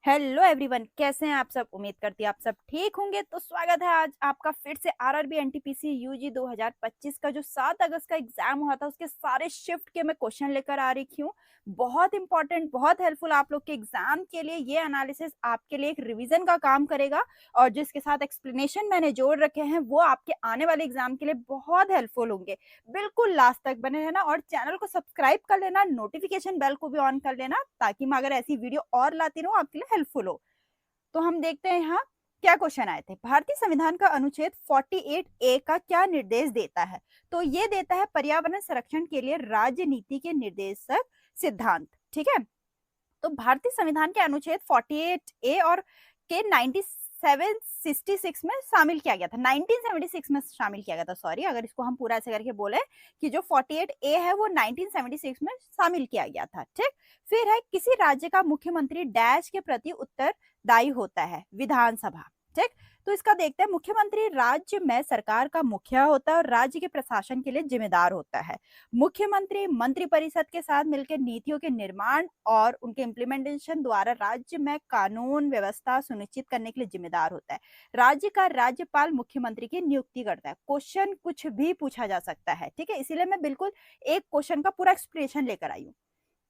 Hello everyone, कैसे हैं आप सब। उम्मीद करती है आप सब ठीक होंगे। तो स्वागत है आज आपका फिर से आरआरबी एनटीपीसी यूजी 2025 का जो 7 अगस्त का एग्जाम हुआ था उसके सारे शिफ्ट के मैं क्वेश्चन लेकर आ रही हूँ। बहुत इंपॉर्टेंट, बहुत हेल्पफुल आप लोग के एग्जाम के लिए। ये एनालिसिस आपके लिए एक रिवीजन का काम करेगा और जिसके साथ एक्सप्लेनेशन मैंने जोड़ रखे हैं वो आपके आने वाले एग्जाम के लिए बहुत हेल्पफुल होंगे। बिल्कुल लास्ट तक बने रहना और चैनल को सब्सक्राइब कर लेना, नोटिफिकेशन बेल को भी ऑन कर लेना ताकि मैं अगर ऐसी वीडियो और लाती रहूं आपके लिए हेल्पफुल हो। तो हम देखते हैं यहाँ क्या क्वेश्चन आए थे। भारतीय संविधान का अनुच्छेद 48 ए का क्या निर्देश देता है। तो ये देता है पर्यावरण संरक्षण के लिए राज्य नीति के निर्देशक सिद्धांत। ठीक है, तो भारतीय संविधान के अनुच्छेद 48 ए और के 9766 में शामिल किया गया था, 1976 में शामिल किया गया था। सॉरी, अगर इसको हम पूरा ऐसे करके बोले कि जो 48 ए है वो 1976 में शामिल किया गया था। ठीक, फिर है किसी राज्य का मुख्यमंत्री डैश के प्रति उत्तरदायी होता है, विधानसभा। ठीक, तो इसका देखते हैं। मुख्यमंत्री राज्य में सरकार का मुखिया होता है और राज्य के प्रशासन के लिए जिम्मेदार होता है। मुख्यमंत्री मंत्रिपरिषद के साथ मिलकर नीतियों के निर्माण और उनके इम्प्लीमेंटेशन द्वारा राज्य में कानून व्यवस्था सुनिश्चित करने के लिए जिम्मेदार होता है। राज्य का राज्यपाल मुख्यमंत्री की नियुक्ति करता है। क्वेश्चन कुछ भी पूछा जा सकता है, ठीक है, इसीलिए मैं बिल्कुल एक क्वेश्चन का पूरा एक्सप्लेनेशन लेकर आई हूँ।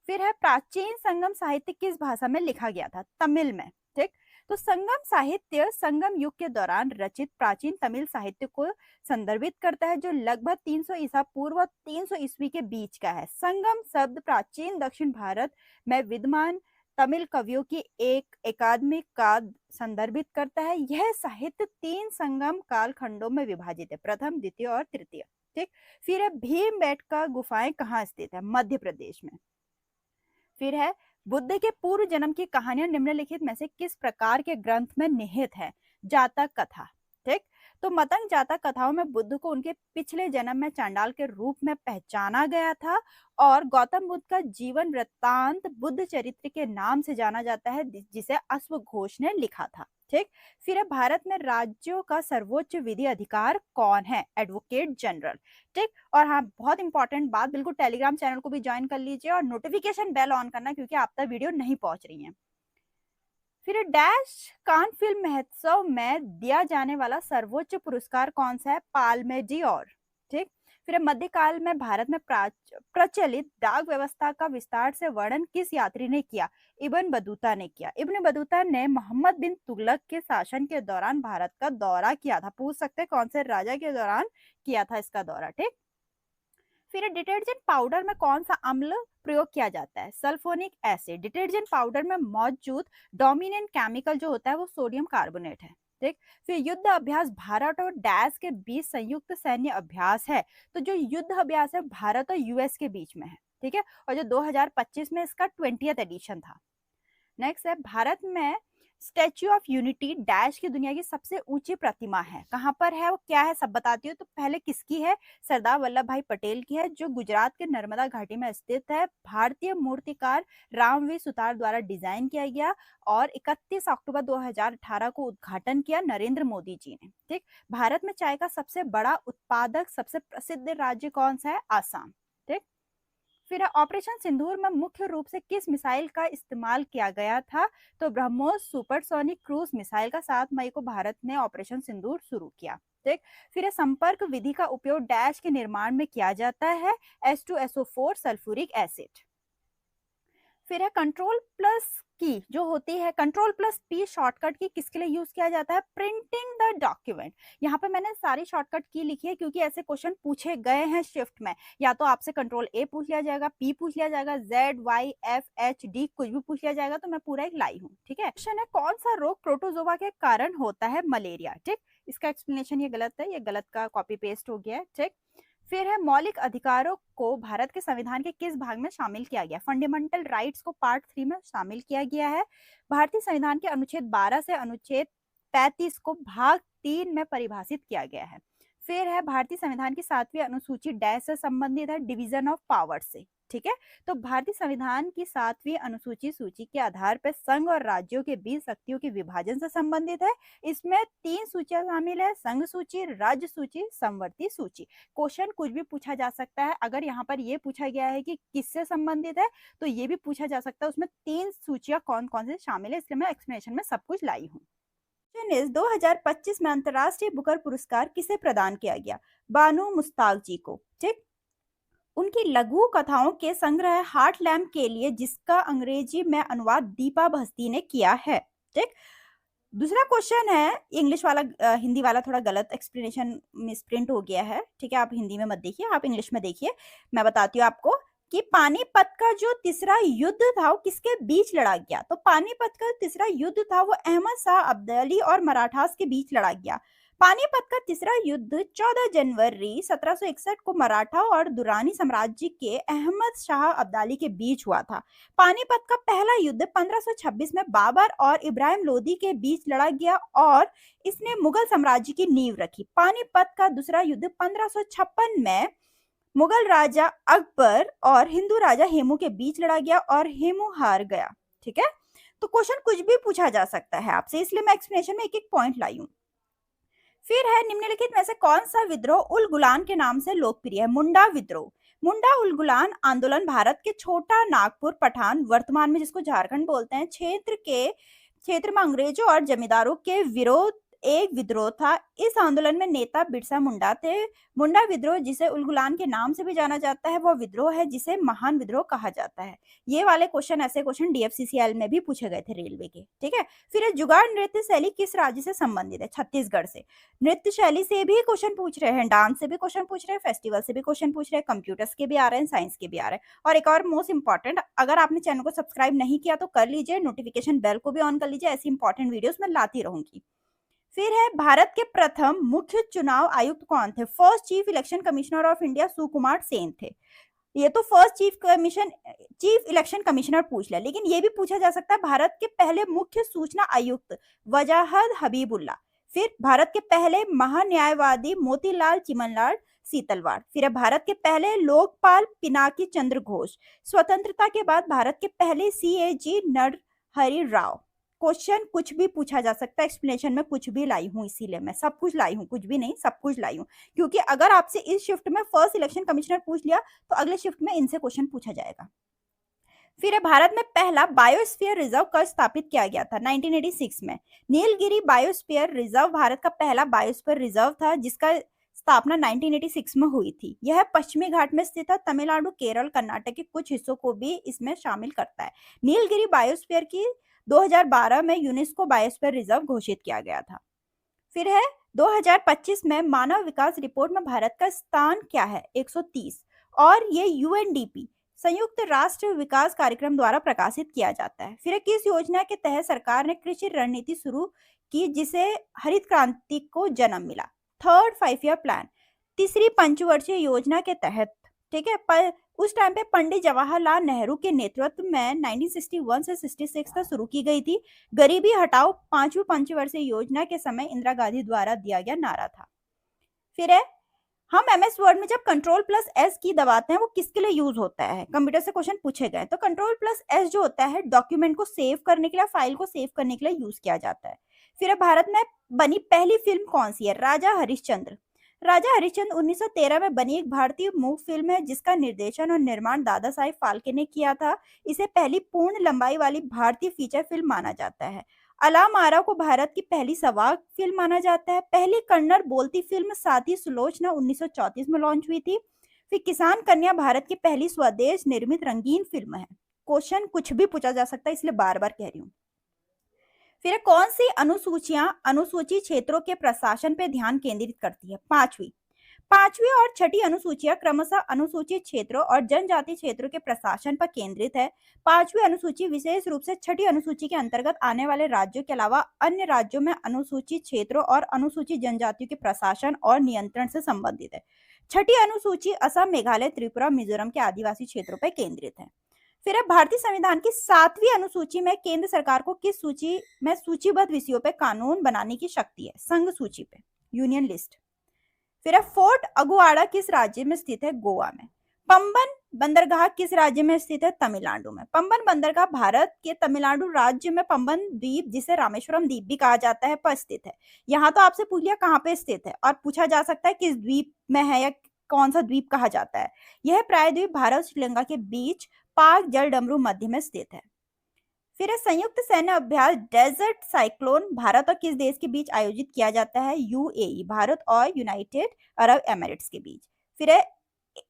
फिर है प्राचीन संगम साहित्य किस भाषा में लिखा गया था। तमिल में। ठीक, तो संगम साहित्य संगम युग के दौरान रचित प्राचीन तमिल साहित्य को संदर्भित करता है जो लगभग 300 ईसा पूर्व 300 ईस्वी के बीच का है। संगम शब्द प्राचीन दक्षिण भारत में विद्यमान तमिल कवियों की एक अकादमी का संदर्भित करता है। यह साहित्य 3 संगम काल खंडों में विभाजित है, प्रथम, द्वितीय और तृतीय। ठीक, फिर है भीमबेटका गुफाएं कहाँ स्थित है। मध्य प्रदेश में। फिर है बुद्ध के पूर्व जन्म की कहानियां निम्नलिखित में से किस प्रकार के ग्रंथ में निहित है। जातक कथा। ठीक, तो मतंग जातक कथाओं में बुद्ध को उनके पिछले जन्म में चांडाल के रूप में पहचाना गया था और गौतम बुद्ध का जीवन वृत्तांत बुद्ध चरित्र के नाम से जाना जाता है जिसे अश्वघोष ने लिखा था। ठीक, फिर है भारत में राज्यों का सर्वोच्च विधि अधिकार कौन है। Advocate general. ठीक, और हाँ, बहुत इंपॉर्टेंट बात, बिल्कुल टेलीग्राम चैनल को भी ज्वाइन कर लीजिए और नोटिफिकेशन बेल ऑन करना क्योंकि आप तक वीडियो नहीं पहुंच रही है। फिर डैश कान फिल्म महोत्सव में दिया जाने वाला सर्वोच्च पुरस्कार कौन सा है। Palme Dior. ठीक, फिर मध्यकाल में भारत में प्रचलित डाक व्यवस्था का विस्तार से वर्णन किस यात्री ने किया। इब्न बतूता ने किया। इब्न बतूता ने मोहम्मद बिन तुगलक के शासन के दौरान भारत का दौरा किया था। पूछ सकते कौन से राजा के दौरान किया था इसका दौरा। ठीक, फिर डिटर्जेंट पाउडर में कौन सा अम्ल प्रयोग किया जाता है। Sulphonic acid. डिटर्जेंट पाउडर में मौजूद डोमिनेंट केमिकल जो होता है वो सोडियम कार्बोनेट है। ठीक, फिर युद्ध अभ्यास भारत और डैश के बीच संयुक्त सैन्य अभ्यास है। तो जो युद्ध अभ्यास है भारत और यूएस के बीच में है। ठीक है, और जो 2025 में इसका 20th एडिशन था। नेक्स्ट है भारत में स्टैच्यू ऑफ यूनिटी डैश की दुनिया की सबसे ऊंची प्रतिमा है। कहां पर है, वो क्या है, सब बताती हूँ। तो पहले किसकी है। सरदार वल्लभ भाई पटेल की है जो गुजरात के नर्मदा घाटी में स्थित है। भारतीय मूर्तिकार रामवी सुतार द्वारा डिजाइन किया गया और 31 अक्टूबर 2018 को उद्घाटन किया नरेंद्र मोदी जी ने। ठीक, भारत में चाय का सबसे बड़ा उत्पादक सबसे प्रसिद्ध राज्य कौन सा है। आसाम। ठीक, फिर ऑपरेशन सिंदूर में मुख्य रूप से किस मिसाइल का इस्तेमाल किया गया था। तो ब्रह्मोस सुपरसोनिक क्रूज मिसाइल का 7 मई को भारत ने ऑपरेशन सिंदूर शुरू किया। ठीक, फिर संपर्क विधि का उपयोग डैश के निर्माण में किया जाता है। H2SO4 sulphuric acid. फिर है कंट्रोल प्लस की जो होती है, कंट्रोल प्लस पी शॉर्टकट की किसके लिए यूज किया जाता है। Printing the document. यहाँ पे मैंने सारी शॉर्टकट की लिखी है क्योंकि ऐसे क्वेश्चन पूछे गए हैं शिफ्ट में। या तो आपसे कंट्रोल ए पूछ लिया जाएगा, पी पूछ लिया जाएगा, ZYFHD कुछ भी पूछ लिया जाएगा। तो मैं पूरा एक लाई हूँ। ठीक है, क्वेश्चन है कौन सा रोग प्रोटोजोआ के कारण होता है। मलेरिया। ठीक, इसका एक्सप्लेनेशन ये गलत है, ये गलत का कॉपी पेस्ट हो गया है। ठीक, फिर है मौलिक अधिकारों को भारत के संविधान के किस भाग में शामिल किया गया। फंडामेंटल राइट्स को पार्ट 3 में शामिल किया गया है। भारतीय संविधान के अनुच्छेद 12 से अनुच्छेद 35 को भाग 3 में परिभाषित किया गया है। फिर है भारतीय संविधान की 7वीं अनुसूची डैश से संबंधित है। डिवीजन ऑफ पावर से। ठीक है। तो भारतीय संविधान की 7वीं अनुसूची सूची के आधार पर संघ और राज्यों के बीच शक्तियों के विभाजन से संबंधित है। इसमें 3 सूचियां शामिल है, संघ सूची, राज्य सूची, समवर्ती सूची। क्वेश्चन कुछ भी पूछा जा सकता है। अगर यहाँ पर ये पूछा गया है कि किससे संबंधित है, तो ये भी पूछा जा सकता है उसमें 3 सूचियां कौन कौन से शामिल है, इसलिए मैं एक्सप्लेनेशन में सब कुछ लाई हूँ। 2025 में अंतरराष्ट्रीय बुकर पुरस्कार किसे प्रदान किया गया? बानू मुश्ताक जी को। ठीक, उनकी लघु कथाओं के संग्रह हार्ट लैम्प के लिए, जिसका अंग्रेजी में अनुवाद दीपा भस्ती ने किया है। ठीक, दूसरा क्वेश्चन है, इंग्लिश वाला हिंदी वाला थोड़ा गलत एक्सप्लेनेशन मिसप्रिंट हो गया है। ठीक है, आप हिंदी में मत देखिए, आप इंग्लिश में देखिए। मैं बताती हूँ आपको कि पानीपत का जो तीसरा युद्ध था वो किसके बीच लड़ा गया? तो पानीपत का तीसरा युद्ध था वो अहमद शाह अब्दाली और मराठास के बीच लड़ा गया। पानीपत का तीसरा युद्ध 14 जनवरी 1761 को मराठा और दुरानी साम्राज्य के अहमद शाह अब्दाली के बीच हुआ था। पानीपत का पहला युद्ध 1526 में बाबर और इब्राहिम लोदी के बीच लड़ा गया और इसने मुगल साम्राज्य की नींव रखी। पानीपत का दूसरा युद्ध 1556 में मुगल राजा अकबर और हिंदू राजा हेमू के बीच लड़ा गया और हेमू हार गया। ठीक है, तो क्वेश्चन कुछ भी पूछा जा सकता है आपसे, इसलिए मैं एक्सप्लेनेशन में एक एक पॉइंट लाई हूं। फिर है, निम्नलिखित में से कौन सा विद्रोह उल गुलान के नाम से लोकप्रिय है? मुंडा विद्रोह। मुंडा उल गुलान आंदोलन भारत के छोटा नागपुर पठान, वर्तमान में जिसको झारखंड बोलते हैं, क्षेत्र में अंग्रेजों और जमींदारों के विरोध एक विद्रोह था। इस आंदोलन में नेता बिरसा मुंडा थे। मुंडा विद्रोह, जिसे उल गुलान के नाम से भी जाना जाता है, वह विद्रोह है जिसे महान विद्रोह कहा जाता है। ये वाले क्वेश्चन, ऐसे क्वेश्चन DFCCL में भी पूछे गए थे रेलवे के। ठीक है, फिर जुगाड़ नृत्य शैली किस राज्य से संबंधित है? छत्तीसगढ़ से। नृत्य शैली से भी क्वेश्चन पूछ रहे हैं, डांस से भी क्वेश्चन पूछ रहे हैं, फेस्टिवल से भी क्वेश्चन पूछ रहे हैं, कंप्यूटर्स के भी आ रहे हैं, साइंस के भी आ रहे हैं। और एक और मोस्ट इंपॉर्टेंट, अगर आपने चैनल को सब्सक्राइब नहीं किया तो कर लीजिए, नोटिफिकेशन बेल को भी ऑन कर लीजिए, ऐसी इंपॉर्टेंट वीडियोस मैं लाती रहूंगी। फिर है, भारत के प्रथम मुख्य चुनाव आयुक्त कौन थे? First chief election commissioner of India Sukumar Sen थे। ये तो फर्स्ट चीफ इलेक्शन कमिश्नर पूछ लिया, लेकिन ये भी पूछा जा सकता है भारत के पहले मुख्य सूचना आयुक्त वजाहत हबीबुल्ला। फिर भारत के पहले महान्यायवादी मोतीलाल चिमनलाल सीतलवाड़। फिर है, भारत के पहले लोकपाल पिनाकी चंद्र घोष। स्वतंत्रता के बाद भारत के पहले CAG नरहरि राव। क्वेश्चन कुछ भी पूछा जा सकता है, एक्सप्लेनेशन में कुछ भी लाई हूं, इसीलिए मैं सब कुछ लाई हूं, कुछ भी नहीं सब कुछ लाई हूं, क्योंकि अगर आपसे इस शिफ्ट में फर्स्ट इलेक्शन कमिश्नर पूछ लिया तो अगले शिफ्ट में इनसे क्वेश्चन पूछा जाएगा। फिर भारत में पहला बायोस्फीयर रिजर्व कब स्थापित किया गया था? 1986 में। नीलगिरी बायोस्फीयर रिजर्व भारत का पहला बायोस्फीयर रिजर्व था, जिसका स्थापना 1986 में हुई थी। यह पश्चिमी घाट में स्थित है, तमिलनाडु, केरल, कर्नाटक के कुछ हिस्सों को भी इसमें शामिल करता है। नीलगिरी बायोस्फीयर की 2012 में यूनेस्को बायोस्फीयर रिजर्व घोषित किया गया था। फिर है, 2025 में मानव विकास रिपोर्ट में भारत का स्थान क्या है? 130, और ये UNDP संयुक्त राष्ट्र विकास कार्यक्रम द्वारा प्रकाशित किया जाता है। फिर किस योजना के तहत सरकार ने कृषि रणनीति शुरू की जिसे हरित क्रांति को जन्म मिला? थर्ड 5 ईयर प्लान, तीसरी पंचवर्षीय योजना के तहत। ठीक है, पर उस टाइम पे पंडित जवाहरलाल नेहरू के नेतृत्व में 1961 से 66 तक शुरू की गई थी। गरीबी हटाओ 5वीं पंचवर्षीय योजना के समय इंदिरा गांधी द्वारा दिया गया नारा था। फिर है, हम MS वर्ड में जब Ctrl+S की दबाते हैं वो किसके लिए यूज होता है? कंप्यूटर से क्वेश्चन पूछे गए, तो Ctrl+S जो होता है डॉक्यूमेंट को सेव करने के लिए, फाइल को सेव करने के लिए यूज किया जाता है। फिर भारत में बनी पहली फिल्म कौन सी है? राजा हरिश्चंद्र। राजा हरिश्चंद्र 1913 में बनी एक भारतीय मूक फिल्म है, जिसका निर्देशन और निर्माण दादा साहिब फाल्के ने किया था। इसे पहली पूर्ण लंबाई वाली भारतीय फीचर फिल्म माना जाता है। अलाम आरा को भारत की पहली सवाक फिल्म माना जाता है। पहली कन्नड़ बोलती फिल्म साथी सुलोचना 1934 में लॉन्च हुई थी। फिर किसान कन्या भारत की पहली स्वदेश निर्मित रंगीन फिल्म है। क्वेश्चन कुछ भी पूछा जा सकता है, इसलिए बार बार कह रही हूँ। फिर कौन सी अनुसूचियां अनुसूचित क्षेत्रों के प्रशासन पर ध्यान केंद्रित करती है? पांचवी और छठी अनुसूचियां क्रमशः अनुसूचित क्षेत्रों और जनजाति क्षेत्रों के प्रशासन पर केंद्रित है। पांचवी अनुसूची विशेष रूप से छठी अनुसूची के अंतर्गत आने वाले राज्यों के अलावा अन्य राज्यों में अनुसूचित क्षेत्रों और अनुसूचित जनजातियों के प्रशासन और नियंत्रण से संबंधित है। छठी अनुसूची असम, मेघालय, त्रिपुरा, मिजोरम के आदिवासी क्षेत्रों पर केंद्रित है। फिर भारतीय संविधान की 7वीं अनुसूची में केंद्र सरकार को किस सूची में सूचीबद्ध विषयों पर कानून बनाने की शक्ति है? संघ सूची पे, यूनियन लिस्ट। फिर फोर्ट अगुआड़ा किस राज्य में स्थित है? गोवा में। पंबन बंदरगाह किस राज्य में स्थित है? तमिलनाडु में। पंबन बंदरगाह भारत के तमिलनाडु राज्य में पंबन द्वीप, जिसे रामेश्वरम द्वीप भी कहा जाता है, पर स्थित है। यहाँ तो आपसे पूछ लिया कहाँ पे स्थित है, और पूछा जा सकता है किस द्वीप में है या कौन सा द्वीप कहा जाता है। यह प्रायद्वीप भारत और श्रीलंका के बीच पाक जलडमरू मध्य में स्थित है। फिर है संयुक्त सैन्य अभ्यास डेजर्ट साइक्लोन भारत और किस देश के बीच आयोजित किया जाता है? यूएई, भारत और यूनाइटेड अरब एमिरेट्स के बीच। फिर है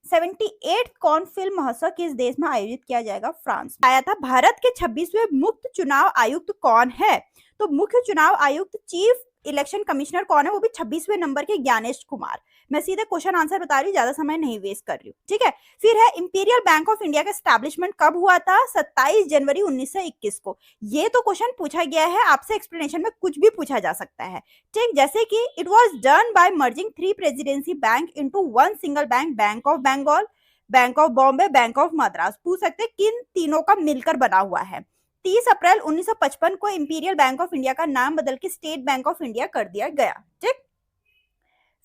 78 कॉर्न फिल्म महोत्सव किस देश में आयोजित किया जाएगा? फ्रांस में। आया था भारत के 26वें मुख्य चुनाव आयुक्त कौन है? तो मुख्य चुनाव आयुक्त चीफ इलेक्शन कमिश्नर कौन है? वो भी 26वें नंबर के ज्ञानेश कुमार। मैं सीधे क्वेश्चन आंसर बता रही हूँ, ज्यादा समय नहीं वेस्ट कर रही हूँ, ठीक है। फिर है इंपीरियल बैंक ऑफ इंडिया का एस्टैब्लिशमेंट कब हुआ था? 27 जनवरी 1921 को। ये तो क्वेश्चन पूछा गया है आपसे, एक्सप्लेनेशन में कुछ भी पूछा जा सकता है, ठीक। जैसे कि it was done by merging 3 presidency bank into 1 single bank, bank of Bengal, bank of Bombay, bank of Madras. पूछ सकते किन तीनों का मिलकर बना हुआ है। 30 अप्रैल 1955 को इंपीरियल बैंक ऑफ इंडिया का नाम बदल के स्टेट बैंक ऑफ इंडिया कर दिया गया, ठीक।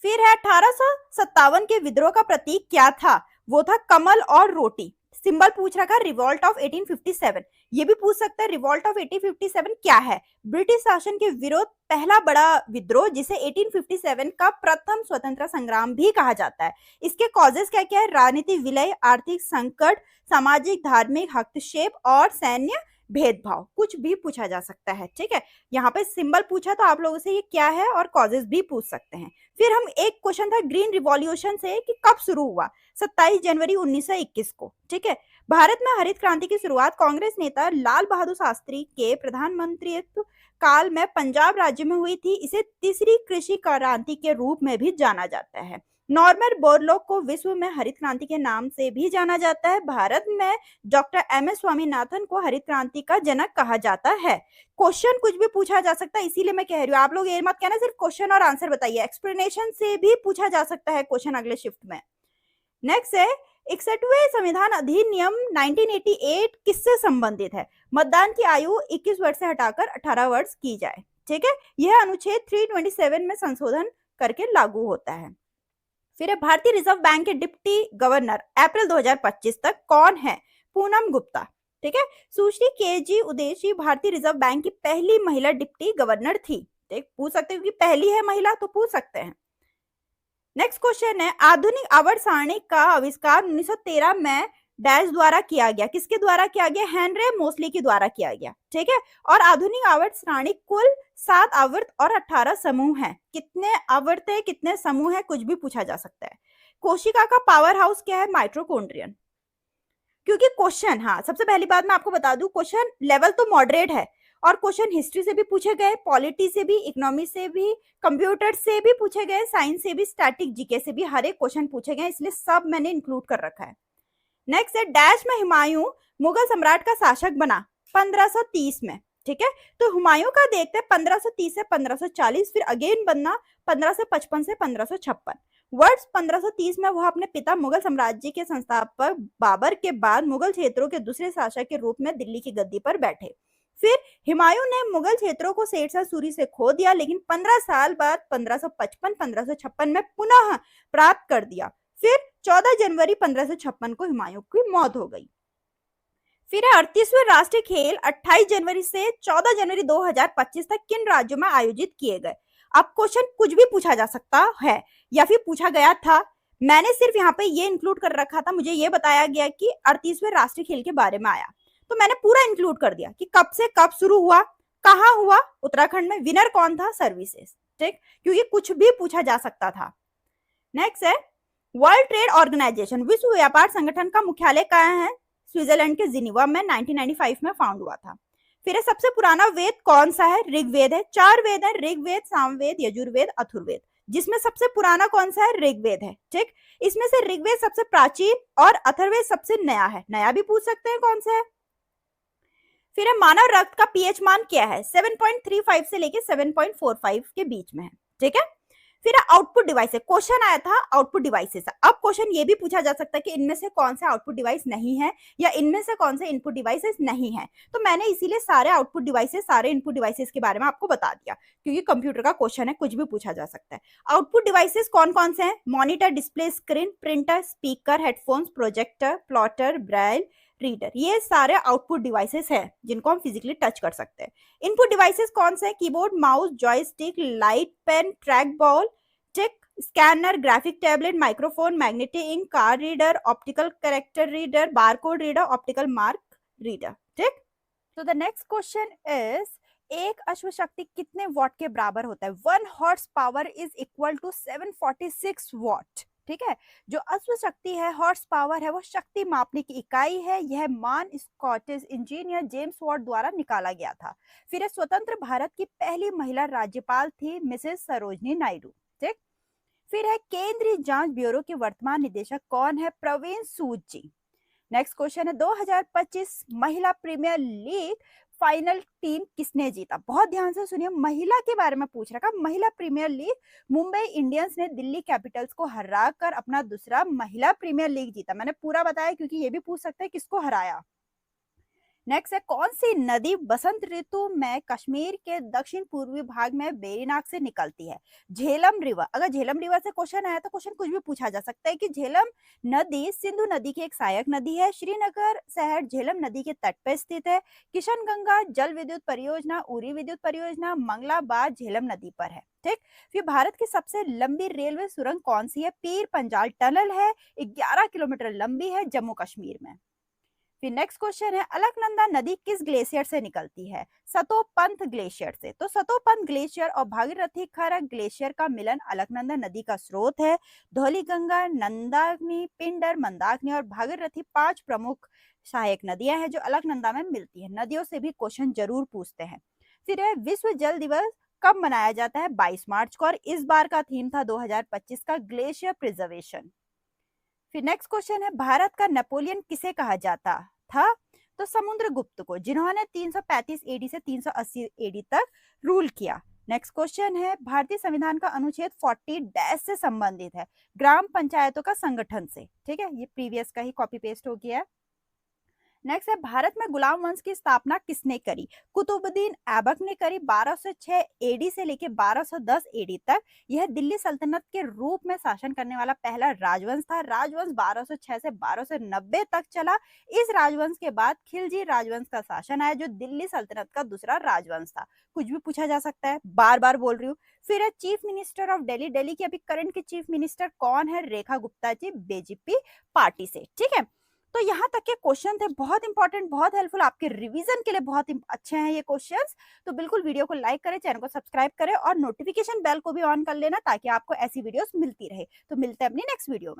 फिर है 1857 के विद्रोह का प्रतीक क्या था? वो था कमल और रोटी। सिंबल पूछ रखा रिवॉल्ट ऑफ 1857। ये भी पूछ सकता है रिवॉल्ट ऑफ 1857 क्या है? ब्रिटिश शासन के विरोध पहला बड़ा विद्रोह, जिसे 1857 का प्रथम स्वतंत्रता संग्राम भी कहा जाता है। इसके कॉजेस क्या क्या है? राजनीतिक विलय, आर्थिक संकट, सामाजिक धार्मिक हस्तक्षेप और सैन्य भेदभाव। कुछ भी पूछा जा सकता है, ठीक है। यहाँ पे सिंबल पूछा तो आप लोगों से ये क्या है, और कॉजेस भी पूछ सकते हैं। फिर हम एक क्वेश्चन था ग्रीन रिवॉल्यूशन से कि कब शुरू हुआ? 27 जनवरी 1921 को, ठीक है। भारत में हरित क्रांति की शुरुआत कांग्रेस नेता लाल बहादुर शास्त्री के प्रधानमंत्रित्व काल में पंजाब राज्य में हुई थी। इसे तीसरी कृषि क्रांति के रूप में भी जाना जाता है। नॉर्मन बोरलॉग को विश्व में हरित क्रांति के नाम से भी जाना जाता है। भारत में डॉक्टर एम.एस. स्वामीनाथन को हरित क्रांति का जनक कहा जाता है। क्वेश्चन कुछ भी पूछा जा सकता है, इसीलिए मैं कह रही हूँ आप लोग ये मत कहना सिर्फ क्वेश्चन और आंसर बताइए, एक्सप्लेनेशन से भी पूछा जा सकता है क्वेश्चन अगले शिफ्ट में। नेक्स्ट है 61वें संविधान अधिनियम 1988 किससे संबंधित है? मतदान की आयु 21 वर्ष से हटाकर 18 वर्ष की जाए, ठीक है। यह अनुच्छेद 327 में संशोधन करके लागू होता है। फिर है भारतीय रिजर्व बैंक के डिप्टी गवर्नर अप्रैल 2025 तक कौन है? पूनम गुप्ता, ठीक है। सुश्री के.जी. उदेशी भारतीय रिजर्व बैंक की पहली महिला डिप्टी गवर्नर थी, ठीक। पूछ सकते हो कि पहली है महिला, तो पूछ सकते हैं। नेक्स्ट क्वेश्चन है आधुनिक आवर्त सारणी का आविष्कार 1913 में डैश द्वारा किया गया। किसके द्वारा किया गया? हेनरी मोसले के द्वारा किया गया, ठीक है। और आधुनिक आवर्त सारणी कुल 7 आवर्त और 18 समूह है। कितने आवर्त है, कितने समूह है, कुछ भी पूछा जा सकता है। कोशिका का पावर हाउस क्या है? माइटोकॉन्ड्रियन। क्योंकि क्वेश्चन, हाँ सबसे पहली बात मैं आपको बता दूं, क्वेश्चन लेवल तो मॉडरेट है, और क्वेश्चन हिस्ट्री से भी पूछे गए, पॉलिटी से भी, इकोनॉमी से भी, कंप्यूटर से भी पूछे गए, साइंस से भी, स्टैटिक जीके से भी, हर एक क्वेश्चन पूछे गए, इसलिए सब मैंने इंक्लूड कर रखा है। नेक्स्ट है डैश में हुमायूं मुगल सम्राट का शासक बना 1530 में, ठीक है। तो हुमायूं का देखते हैं 1530 से 1540, फिर अगेन बनना 1555 से 1556। वर्ष 1530 में वह अपने पिता मुगल साम्राज्य के संस्थापक बाबर के बाद मुगल क्षेत्रों के दूसरे शासक के रूप में दिल्ली की गद्दी पर बैठे। फिर हुमायूं ने मुगल क्षेत्रों को शेरशाह सूरी से खो दिया, लेकिन 15 साल बाद 1555-1556 में पुनः प्राप्त कर दिया। फिर 14 जनवरी 1556 को हुमायूं की मौत हो गई। फिर 38वें राष्ट्रीय खेल 28 जनवरी से 14 जनवरी 2025 तक किन राज्यों में आयोजित किए गए? अब क्वेश्चन कुछ भी पूछा जा सकता है या फिर पूछा गया था, मैंने सिर्फ यहाँ पे ये इंक्लूड कर रखा था, मुझे ये बताया गया कि 38वें राष्ट्रीय खेल के बारे में आया, तो मैंने पूरा इंक्लूड कर दिया कि कब से कब शुरू हुआ, कहाँ हुआ, उत्तराखंड में, विनर कौन था, सर्विसेज, ठीक, क्योंकि कुछ भी पूछा जा सकता था। नेक्स्ट है वर्ल्ड ट्रेड ऑर्गेनाइजेशन, विश्व व्यापार संगठन का मुख्यालय कहाँ है? स्विट्जरलैंड के जिनीवा में 1995 में फाउंड हुआ था। फिर सबसे पुराना वेद कौन सा है? ऋग्वेद है। 4 वेद है, ऋग्वेद, सामवेद, यजुर्वेद, अथर्ववेद, जिसमें सबसे पुराना कौन सा है? ऋग्वेद है, ठीक। इसमें से ऋग्वेद सबसे प्राचीन और अथर्ववेद सबसे नया है। नया भी पूछ सकते हैं कौन सा है। फिर मानव रक्त का पीएच मान क्या है? 7.35 से लेके 7.45 के बीच में है, ठीक है। फिर आउटपुट डिवाइसेस, क्वेश्चन आया था आउटपुट डिवाइसेस। अब क्वेश्चन ये भी पूछा जा सकता है कि इनमें से कौन से आउटपुट डिवाइस नहीं है या इनमें से कौन से इनपुट डिवाइसेस नहीं है। तो मैंने इसीलिए सारे आउटपुट डिवाइसेस, सारे इनपुट डिवाइसेस के बारे में आपको बता दिया, क्योंकि कंप्यूटर का क्वेश्चन है, कुछ भी पूछा जा सकता है। आउटपुट डिवाइसेस कौन कौन से हैं? Monitor, display, screen, printer, speaker, headphones, projector, plotter, braille, reader, ये सारे आउटपुट डिवाइसेस हैं जिनको हम फिजिकली टच कर सकते हैं। इनपुट डिवाइसेस कौन से हैं? Keyboard, mouse, joystick, light pen, track ball, tick, scanner, graphic tablet, microphone, magnetic ink, card reader, optical character reader, barcode reader, optical mark reader. ठीक। तो द नेक्स्ट क्वेश्चन इज, एक अश्व शक्ति कितने वॉट के बराबर होता है? 1 horsepower is equal to 746 watt. ठीक है, जो अश्व शक्ति है, हॉर्स पावर है, वो शक्ति मापने की इकाई है। यह मान स्कॉटिश इंजीनियर जेम्स वॉट द्वारा निकाला गया था। फिर स्वतंत्र भारत की पहली महिला राज्यपाल थी मिसेस सरोजनी नायडू। ठीक। फिर है केंद्रीय जांच ब्यूरो के वर्तमान निदेशक कौन है? प्रवीण सूद जी। नेक्स्ट क्वेश्चन है, 2025 महिला प्रीमियर लीग फाइनल टीम किसने जीता? बहुत ध्यान से सुनिए, महिला के बारे में पूछ रखा। महिला प्रीमियर लीग मुंबई इंडियंस ने दिल्ली कैपिटल्स को हराकर अपना दूसरा महिला प्रीमियर लीग जीता। मैंने पूरा बताया क्योंकि ये भी पूछ सकते हैं किसको हराया। नेक्स्ट है, कौन सी नदी बसंत ऋतु में कश्मीर के दक्षिण पूर्वी भाग में वेरीनाग से निकलती है? झेलम रिवर। अगर झेलम रिवर से क्वेश्चन आया तो क्वेश्चन कुछ भी पूछा जा सकता है कि झेलम नदी सिंधु नदी की एक सहायक नदी है। श्रीनगर शहर झेलम नदी के तट पर स्थित है। किशनगंगा जल विद्युत परियोजना, उरी विद्युत परियोजना मंगलाबाद झेलम नदी पर है। ठीक। फिर भारत की सबसे लंबी रेलवे सुरंग कौन सी है? पीर पंजाल टनल है, 11 किलोमीटर लंबी है, जम्मू कश्मीर में। फिर नेक्स्ट क्वेश्चन है, अलकनंदा नदी किस ग्लेशियर से निकलती है? सतोपंथ ग्लेशियर से। तो सतोपंथ ग्लेशियर और भागीरथी खरग ग्लेशियर का मिलन अलकनंदा नदी का स्रोत है। धौलीगंगा, नंदाग्नि, पिंडर, मंदाग्नि और भागीरथी 5 प्रमुख सहायक नदियां हैं जो अलकनंदा में मिलती है। नदियों से भी क्वेश्चन जरूर पूछते हैं। फिर है, विश्व जल दिवस कब मनाया जाता है? 22 मार्च को, और इस बार का थीम था 2025 का ग्लेशियर प्रिजर्वेशन। फिर नेक्स्ट क्वेश्चन है, भारत का नेपोलियन किसे कहा जाता था? तो समुद्रगुप्त को, जिन्होंने 335 एडी से 380 एडी तक रूल किया। नेक्स्ट क्वेश्चन है, भारतीय संविधान का अनुच्छेद 40 डैश से संबंधित है? ग्राम पंचायतों का संगठन से। ठीक है, ये प्रीवियस का ही कॉपी पेस्ट हो गया है। नेक्स्ट है, भारत में गुलाम वंश की स्थापना किसने करी? कुतुबुद्दीन ऐबक ने करी। 1206 एडी से लेकर 1210 एडी तक यह दिल्ली सल्तनत के रूप में शासन करने वाला पहला राजवंश था। राजवंश 1206 से 1290 तक चला। इस राजवंश के बाद खिलजी राजवंश का शासन आया जो दिल्ली सल्तनत का दूसरा राजवंश था। कुछ भी पूछा जा सकता है, बार बार बोल रही हूँ। फिर है, chief minister of Delhi, Delhi की अभी करंट की चीफ मिनिस्टर कौन है? रेखा गुप्ता जी, बीजेपी पार्टी से। ठीक है, तो यहाँ तक के क्वेश्चन थे, बहुत इंपॉर्टेंट, बहुत हेल्पफुल, आपके रिवीजन के लिए बहुत अच्छे हैं ये क्वेश्चंस। तो बिल्कुल वीडियो को लाइक करें, चैनल को सब्सक्राइब करें और नोटिफिकेशन बेल को भी ऑन कर लेना ताकि आपको ऐसी वीडियोस मिलती रहे। तो मिलते हैं अपनी नेक्स्ट वीडियो में।